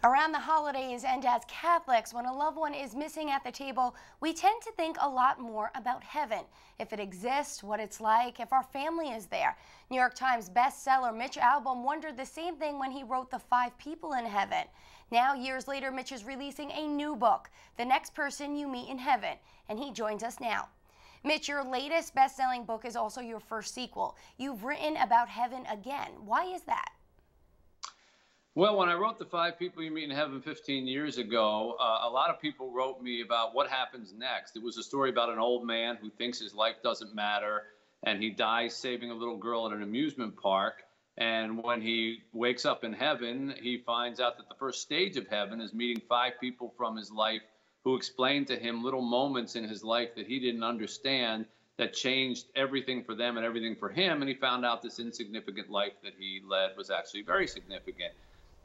Around the holidays and as Catholics, when a loved one is missing at the table, we tend to think a lot more about heaven. If it exists, what it's like, if our family is there. New York Times bestseller Mitch Albom wondered the same thing when he wrote The 5 People in Heaven. Now, years later, Mitch is releasing a new book, The Next Person You Meet in Heaven, and he joins us now. Mitch, your latest best-selling book is also your first sequel. You've written about heaven again. Why is that? Well, when I wrote The 5 People You Meet in Heaven 15 years ago, a lot of people wrote me about what happens next. It was a story about an old man who thinks his life doesn't matter, and he dies saving a little girl at an amusement park. And when he wakes up in heaven, he finds out that the first stage of heaven is meeting 5 people from his life who explained to him little moments in his life that he didn't understand that changed everything for them and everything for him. And he found out this insignificant life that he led was actually very significant.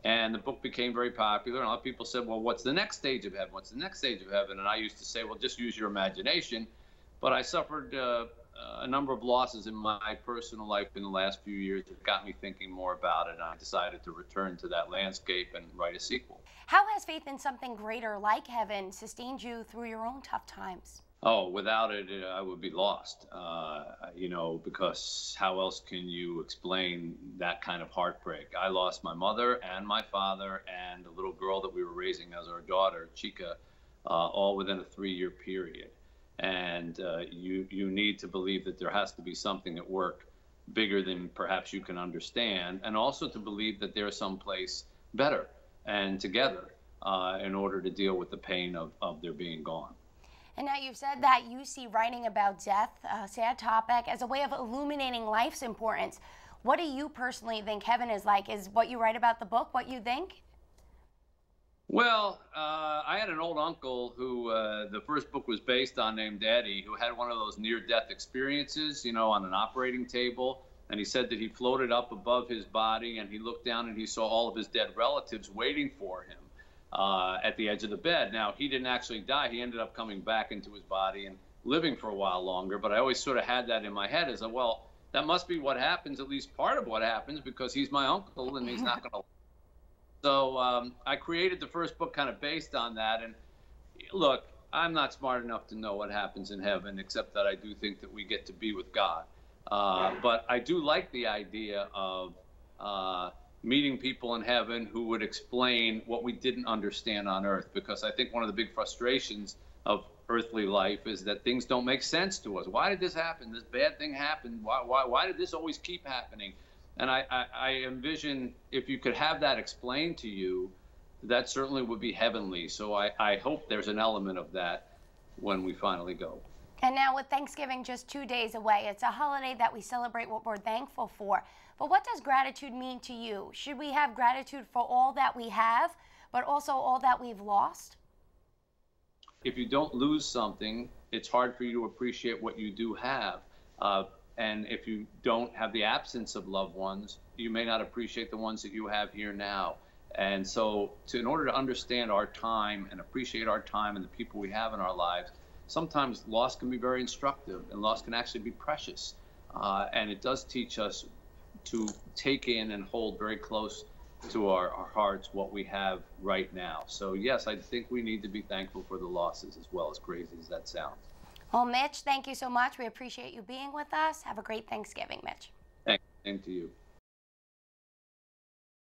And the book became very popular, and a lot of people said, well, what's the next stage of heaven? What's the next stage of heaven? And I used to say, well, just use your imagination. But I suffered a number of losses in my personal life in the last few years that got me thinking more about it. And I decided to return to that landscape and write a sequel. How has faith in something greater like heaven sustained you through your own tough times? Oh, without it, I would be lost, because how else can you explain that kind of heartbreak? I lost my mother and my father and the little girl that we were raising as our daughter, Chica, all within a 3-year period. And you need to believe that there has to be something at work bigger than perhaps you can understand, and also to believe that there's someplace better and together in order to deal with the pain of their being gone. And now you've said that you see writing about death, a sad topic, as a way of illuminating life's importance. What do you personally think heaven is like? Is what you write about the book what you think? Well, I had an old uncle who the first book was based on, named Eddie, who had one of those near-death experiences, on an operating table. And he said that he floated up above his body and he looked down and he saw all of his dead relatives waiting for him at the edge of the bed. Now, he didn't actually die. He ended up coming back into his body and living for a while longer. But I always sort of had that in my head as well, that must be what happens, at least part of what happens, because he's my uncle and he's not going to. So I created the first book kind of based on that. And look, I'm not smart enough to know what happens in heaven, except that I do think that we get to be with God. But I do like the idea of meeting people in heaven who would explain what we didn't understand on earth, because I think one of the big frustrations of earthly life is that things don't make sense to us. Why did this happen? This bad thing happened. Why did this always keep happening? And I envision if you could have that explained to you, that certainly would be heavenly. So I hope there's an element of that when we finally go. And now with Thanksgiving just 2 days away, it's a holiday that we celebrate what we're thankful for. But what does gratitude mean to you? Should we have gratitude for all that we have, but also all that we've lost? If you don't lose something, it's hard for you to appreciate what you do have. And if you don't have the absence of loved ones, you may not appreciate the ones that you have here now. And so in order to understand our time and appreciate our time and the people we have in our lives, sometimes loss can be very instructive, and loss can actually be precious. And it does teach us to take in and hold very close to our hearts what we have right now. So yes, I think we need to be thankful for the losses, as well, as crazy as that sounds. Well, Mitch, thank you so much. We appreciate you being with us. Have a great Thanksgiving, Mitch. Thanks. Same to you.